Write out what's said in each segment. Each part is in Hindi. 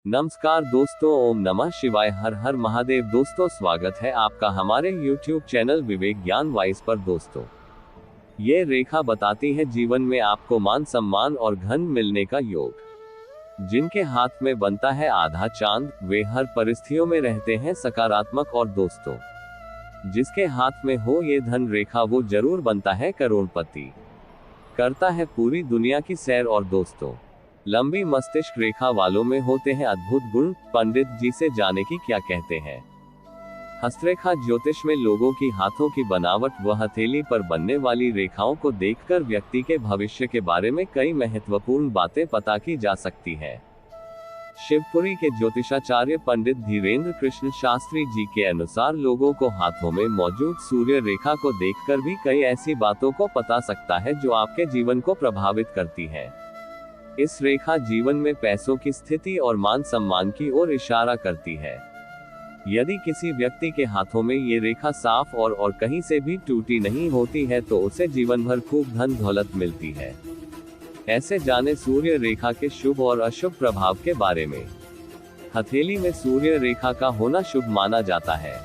नमस्कार दोस्तों, ओम नमः शिवाय, हर हर महादेव। दोस्तों, स्वागत है आपका हमारे YouTube चैनल विवेक ज्ञान वाइस पर। दोस्तों, ये रेखा बताती है जीवन में आपको मान सम्मान और धन मिलने का योग। जिनके हाथ में बनता है आधा चांद, वे हर परिस्थितियों में रहते हैं सकारात्मक। और दोस्तों, जिसके हाथ में हो ये धन रेखा, वो जरूर बनता है करोड़पति, करता है पूरी दुनिया की सैर। और दोस्तों, लंबी मस्तिष्क रेखा वालों में होते हैं अद्भुत गुण। पंडित जी से जाने की क्या कहते हैं। हस्तरेखा ज्योतिष में लोगों की हाथों की बनावट व हथेली पर बनने वाली रेखाओं को देखकर व्यक्ति के भविष्य के बारे में कई महत्वपूर्ण बातें पता की जा सकती है। शिवपुरी के ज्योतिषाचार्य पंडित धीरेन्द्र कृष्ण शास्त्री जी के अनुसार लोगों को हाथों में मौजूद सूर्य रेखा को देखकर भी कई ऐसी बातों को पता सकता है जो आपके जीवन को प्रभावित करती है। इस रेखा जीवन में पैसों की स्थिति और मान सम्मान की ओर इशारा करती है। यदि किसी व्यक्ति के हाथों में ये रेखा साफ और कहीं से भी टूटी नहीं होती है तो उसे जीवन भर खूब धन दौलत मिलती है। ऐसे जाने सूर्य रेखा के शुभ और अशुभ प्रभाव के बारे में। हथेली में सूर्य रेखा का होना शुभ माना जाता है।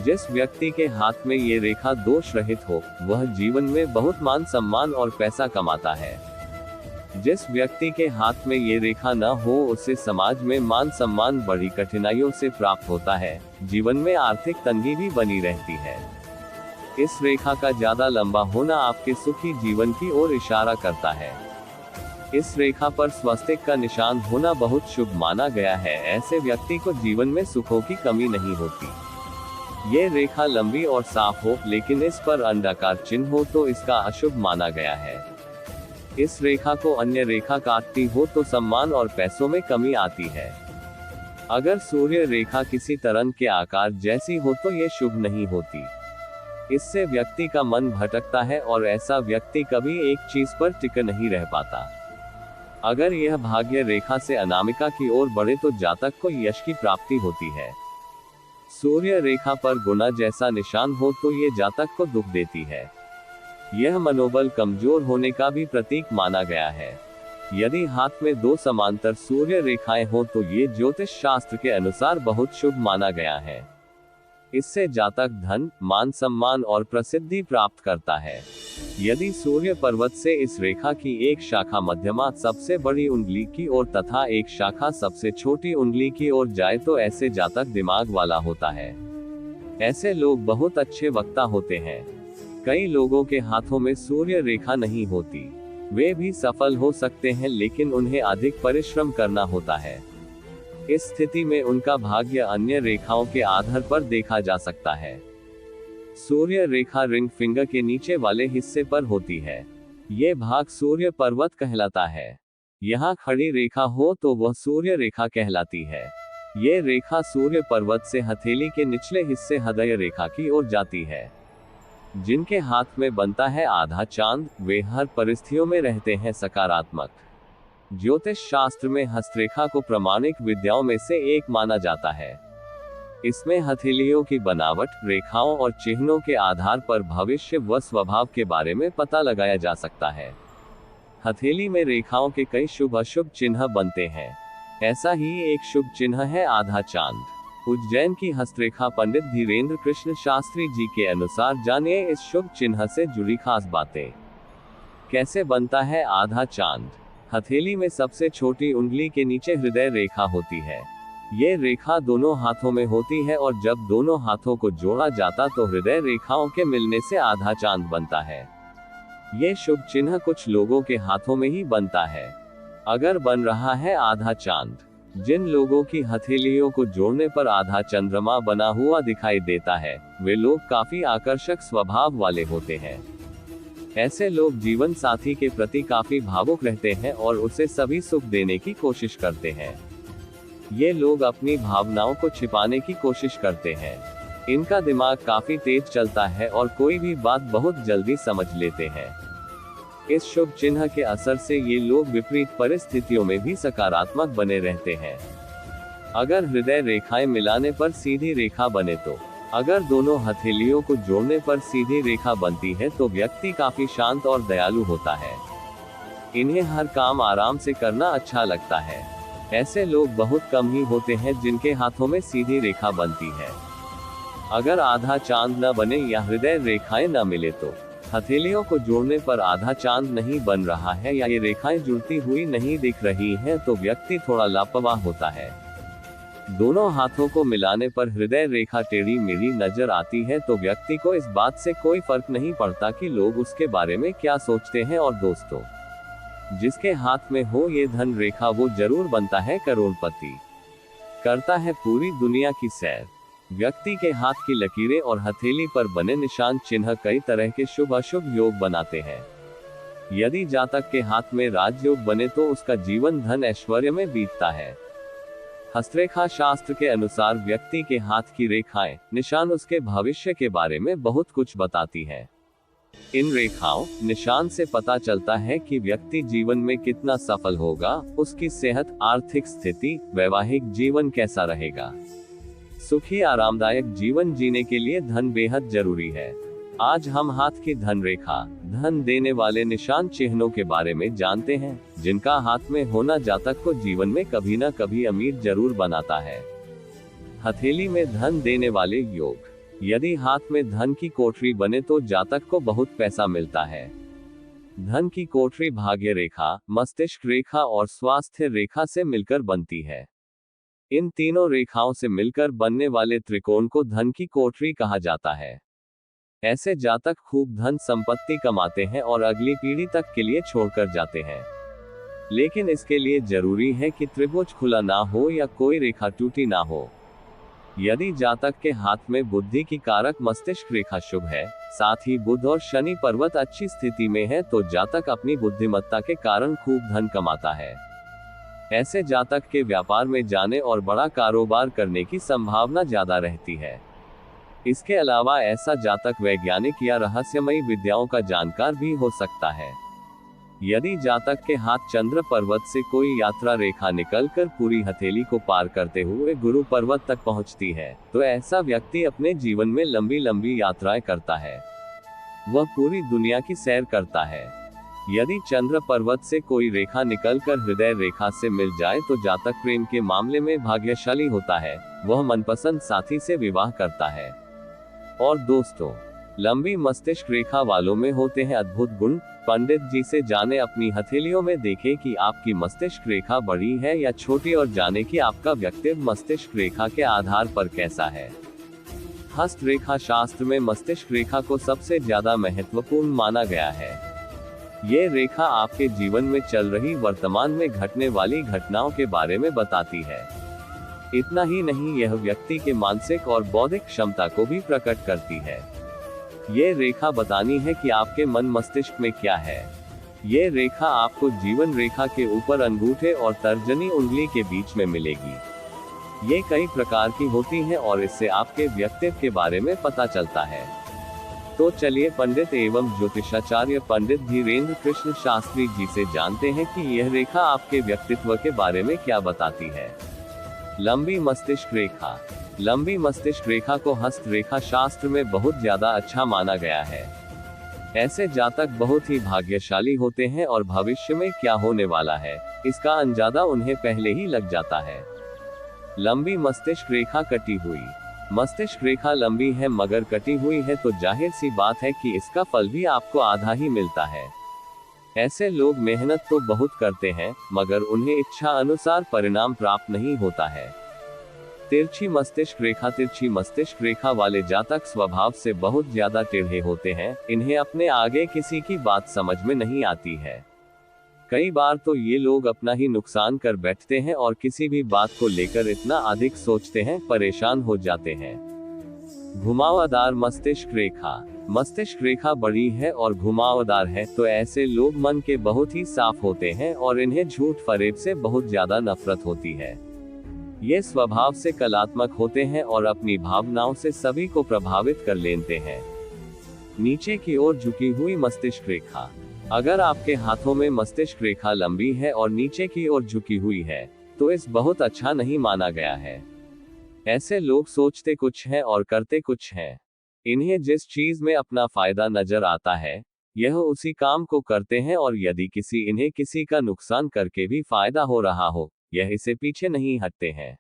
जिस व्यक्ति के हाथ में ये रेखा दोष रहित हो, वह जीवन में बहुत मान सम्मान और पैसा कमाता है। जिस व्यक्ति के हाथ में ये रेखा न हो, उससे समाज में मान सम्मान बड़ी कठिनाइयों से प्राप्त होता है। जीवन में आर्थिक तंगी भी बनी रहती है। इस रेखा का ज्यादा लंबा होना आपके सुखी जीवन की ओर इशारा करता है। इस रेखा पर स्वस्तिक का निशान होना बहुत शुभ माना गया है। ऐसे व्यक्ति को जीवन में सुखों की कमी नहीं होती। ये रेखा लंबी और साफ हो, लेकिन इस पर अंडाकार चिन्ह हो तो इसका अशुभ माना गया है। इस रेखा को अन्य रेखा काटती हो तो सम्मान और पैसों में कमी आती है। अगर सूर्य रेखा किसी तरंग के आकार जैसी हो तो ये शुभ नहीं होती। इससे व्यक्ति का मन भटकता है और ऐसा व्यक्ति कभी एक चीज पर टिके नहीं रह पाता। अगर यह भाग्य रेखा से अनामिका की ओर बढ़े तो जातक को यश की प्राप्ति होती है। सूर्य रेखा पर गुना जैसा निशान हो तो ये जातक को दुख देती है। यह मनोबल कमजोर होने का भी प्रतीक माना गया है। यदि हाथ में दो समांतर सूर्य रेखाएं हो तो ये ज्योतिष शास्त्र के अनुसार बहुत शुभ माना गया है। इससे जातक धन, मान सम्मान और प्रसिद्धि प्राप्त करता है। यदि सूर्य पर्वत से इस रेखा की एक शाखा मध्यमा सबसे बड़ी उंगली की ओर तथा एक शाखा सबसे छोटी उंगली की ओर जाए तो ऐसे जातक दिमाग वाला होता है। ऐसे लोग बहुत अच्छे वक्ता होते हैं। कई लोगों के हाथों में सूर्य रेखा नहीं होती। वे भी सफल हो सकते हैं, लेकिन उन्हें अधिक परिश्रम करना होता है। इस स्थिति में उनका भाग्य अन्य रेखाओं के आधार पर देखा जा सकता है। सूर्य रेखा रिंग फिंगर के नीचे वाले हिस्से पर होती है। ये भाग सूर्य पर्वत कहलाता है। यहाँ खड़ी रेखा हो तो वह सूर्य रेखा कहलाती है। ये रेखा सूर्य पर्वत से हथेली के निचले हिस्से हृदय रेखा की ओर जाती है। जिनके हाथ में बनता है आधा चांद, वे हर परिस्थितियों में रहते हैं सकारात्मक। ज्योतिष शास्त्र में हस्तरेखा को प्रामाणिक विद्याओं में से एक माना जाता है। इसमें हथेलियों की बनावट, रेखाओं और चिन्हों के आधार पर भविष्य व स्वभाव के बारे में पता लगाया जा सकता है। हथेली में रेखाओं के कई शुभ अशुभ चिन्ह बनते हैं। ऐसा ही एक शुभ चिन्ह है आधा चांद। उज्जैन की हस्तरेखा पंडित धीरेन्द्र कृष्ण शास्त्री जी के अनुसार जानिए इस शुभ चिन्ह से जुड़ी खास बातें। कैसे बनता है आधा चांद। हथेली में सबसे छोटी उंगली के नीचे हृदय रेखा होती है। ये रेखा दोनों हाथों में होती है और जब दोनों हाथों को जोड़ा जाता तो हृदय रेखाओं के मिलने से आधा चांद बनता है। ये शुभ चिन्ह कुछ लोगों के हाथों में ही बनता है। अगर बन रहा है आधा चांद, जिन लोगों की हथेलियों को जोड़ने पर आधा चंद्रमा बना हुआ दिखाई देता है, वे लोग काफी आकर्षक स्वभाव वाले होते हैं। ऐसे लोग जीवन साथी के प्रति काफी भावुक रहते हैं और उसे सभी सुख देने की कोशिश करते हैं। ये लोग अपनी भावनाओं को छिपाने की कोशिश करते हैं। इनका दिमाग काफी तेज चलता है और कोई भी बात बहुत जल्दी समझ लेते हैं। इस शुभ चिन्ह के असर से ये लोग विपरीत परिस्थितियों में भी सकारात्मक बने रहते हैं। अगर हृदय रेखाएं मिलाने पर सीधी रेखा बने तो, अगर दोनों हथेलियों को जोड़ने पर सीधी रेखा बनती है तो व्यक्ति काफी शांत और दयालु होता है। इन्हें हर काम आराम से करना अच्छा लगता है। ऐसे लोग बहुत कम ही होते हैं जिनके हाथों में सीधी रेखा बनती है। अगर आधा चांद न बने या हृदय रेखाएं न मिले तो हथेलियों को जोड़ने पर आधा चांद नहीं बन रहा है या ये रेखाएं जुड़ती हुई नहीं दिख रही हैं तो व्यक्ति थोड़ा लापरवाह होता है। दोनों हाथों को मिलाने पर हृदय रेखा टेढ़ी मेढ़ी नजर आती है तो व्यक्ति को इस बात से कोई फर्क नहीं पड़ता कि लोग उसके बारे में क्या सोचते हैं। और दोस्तों, जिसके हाथ में हो ये धन रेखा वो जरूर बनता है करोड़पति, करता है पूरी दुनिया की सैर। व्यक्ति के हाथ की लकीरें और हथेली पर बने निशान चिन्ह कई तरह के शुभ अशुभ योग बनाते हैं। यदि जातक के हाथ में राजयोग बने तो उसका जीवन धन ऐश्वर्य में बीतता है। हस्तरेखा शास्त्र के अनुसार व्यक्ति के हाथ की रेखाएं निशान उसके भविष्य के बारे में बहुत कुछ बताती है। इन रेखाओं निशान से पता चलता है कि व्यक्ति जीवन में कितना सफल होगा, उसकी सेहत, आर्थिक स्थिति, वैवाहिक जीवन कैसा रहेगा। सुखी आरामदायक जीवन जीने के लिए धन बेहद जरूरी है। आज हम हाथ की धन रेखा, धन देने वाले निशान चिन्हों के बारे में जानते हैं, जिनका हाथ में होना जातक को जीवन में कभी न कभी अमीर जरूर बनाता है। हथेली में धन देने वाले योग। यदि हाथ में धन की कोठरी बने तो जातक को बहुत पैसा मिलता है। धन की कोठरी भाग्य रेखा, मस्तिष्क रेखा और स्वास्थ्य रेखा से मिलकर बनती है। इन तीनों रेखाओं से मिलकर बनने वाले त्रिकोण को धन की कोठरी कहा जाता है। ऐसे जातक खूब धन संपत्ति कमाते हैं और अगली पीढ़ी तक के लिए छोड़कर जाते हैं। लेकिन इसके लिए जरूरी है कि त्रिभुज खुला ना हो या कोई रेखा टूटी ना हो। यदि जातक के हाथ में बुद्धि की कारक मस्तिष्क रेखा शुभ है, साथ ही बुध और शनि पर्वत अच्छी स्थिति में है तो जातक अपनी बुद्धिमत्ता के कारण खूब धन कमाता है। ऐसे जातक के व्यापार में जाने और बड़ा कारोबार करने की संभावना ज्यादा रहती है। इसके अलावा ऐसा जातक वैज्ञानिक या रहस्यमयी विद्याओं का जानकार भी हो सकता है। यदि जातक के हाथ चंद्र पर्वत से कोई यात्रा रेखा निकलकर पूरी हथेली को पार करते हुए गुरु पर्वत तक पहुंचती है, तो ऐसा व्यक्ति अपने जीवन में लंबी लंबी यात्राएं करता है। वह पूरी दुनिया की सैर करता है। यदि चंद्र पर्वत से कोई रेखा निकलकर हृदय रेखा से मिल जाए तो जातक प्रेम के मामले में भाग्यशाली होता है। वह मनपसंद साथी से विवाह करता है। और दोस्तों, लंबी मस्तिष्क रेखा वालों में होते हैं अद्भुत गुण। पंडित जी से जाने अपनी हथेलियों में देखें कि आपकी मस्तिष्क रेखा बड़ी है या छोटी और जाने कि आपका व्यक्तित्व मस्तिष्क रेखा के आधार पर कैसा है। हस्त रेखा शास्त्र में मस्तिष्क रेखा को सबसे ज्यादा महत्वपूर्ण माना गया है। ये रेखा आपके जीवन में चल रही वर्तमान में घटने वाली घटनाओं के बारे में बताती है। इतना ही नहीं, यह व्यक्ति के मानसिक और बौद्धिक क्षमता को भी प्रकट करती है। ये रेखा बतानी है कि आपके मन मस्तिष्क में क्या है। ये रेखा आपको जीवन रेखा के ऊपर अंगूठे और तर्जनी उंगली के बीच में मिलेगी। ये कई प्रकार की होती है और इससे आपके व्यक्तित्व के बारे में पता चलता है। तो चलिए पंडित एवं ज्योतिषाचार्य पंडित धीरेन्द्र कृष्ण शास्त्री जी से जानते हैं कि यह रेखा आपके व्यक्तित्व के बारे में क्या बताती है। लंबी मस्तिष्क रेखा। लंबी मस्तिष्क रेखा को हस्त रेखा शास्त्र में बहुत ज्यादा अच्छा माना गया है। ऐसे जातक बहुत ही भाग्यशाली होते हैं और भविष्य में क्या होने वाला है, इसका अंदाजा उन्हें पहले ही लग जाता है। लंबी मस्तिष्क रेखा कटी हुई। मस्तिष्क रेखा लंबी है मगर कटी हुई है तो जाहिर सी बात है कि इसका फल भी आपको आधा ही मिलता है। ऐसे लोग मेहनत तो बहुत करते हैं मगर उन्हें इच्छा अनुसार परिणाम प्राप्त नहीं होता है। तिरछी मस्तिष्क रेखा। तिरछी मस्तिष्क रेखा वाले जातक स्वभाव से बहुत ज्यादा टेढ़े होते हैं। इन्हें अपने आगे किसी की बात समझ में नहीं आती है। कई बार तो ये लोग अपना ही नुकसान कर बैठते हैं और किसी भी बात को लेकर इतना अधिक सोचते हैं, परेशान हो जाते हैं। घुमावदार मस्तिष्क रेखा। मस्तिष्क रेखा बड़ी है और घुमावदार है तो ऐसे लोग मन के बहुत ही साफ होते हैं और इन्हें झूठ फरेब से बहुत ज्यादा नफरत होती है। ये स्वभाव से कलात्मक होते हैं और अपनी भावनाओं से सभी को प्रभावित कर लेते हैं। नीचे की ओर झुकी हुई मस्तिष्क रेखा। अगर आपके हाथों में मस्तिष्क रेखा लंबी है और नीचे की ओर झुकी हुई है तो इस बहुत अच्छा नहीं माना गया है। ऐसे लोग सोचते कुछ हैं और करते कुछ हैं। इन्हें जिस चीज में अपना फायदा नजर आता है यह उसी काम को करते हैं और यदि इन्हें किसी का नुकसान करके भी फायदा हो रहा हो यह इसे पीछे नहीं हटते हैं।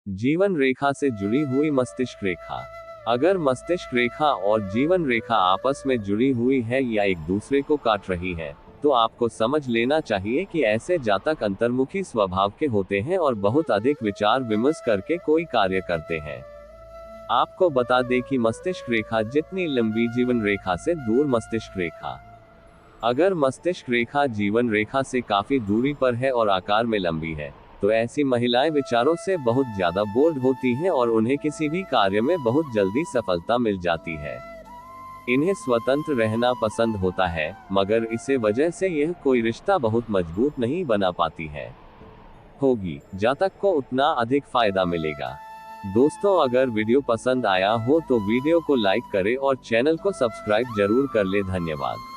जीवन रेखा से जुड़ी हुई मस्तिष्क रेखा। अगर मस्तिष्क रेखा और जीवन रेखा आपस में जुड़ी हुई है या एक दूसरे को काट रही है, तो आपको समझ लेना चाहिए कि ऐसे जातक अंतर्मुखी स्वभाव के होते हैं और बहुत अधिक विचार विमर्श करके कोई कार्य करते हैं। आपको बता दें कि मस्तिष्क रेखा जितनी लंबी जीवन रेखा से दूर मस्तिष्क रेखा। अगर मस्तिष्क रेखा जीवन रेखा से काफी दूरी पर है और आकार में लंबी है, तो ऐसी महिलाएं विचारों से बहुत ज्यादा बोल्ड होती हैं और उन्हें किसी भी कार्य में बहुत जल्दी सफलता मिल जाती है। इन्हें स्वतंत्र रहना पसंद होता है, मगर इसे वजह से यह कोई रिश्ता बहुत मजबूत नहीं बना पाती है। होगी जातक को उतना अधिक फायदा मिलेगा। दोस्तों, अगर वीडियो पसंद आया हो तो वीडियो को लाइक करें और चैनल को सब्सक्राइब जरूर कर ले। धन्यवाद।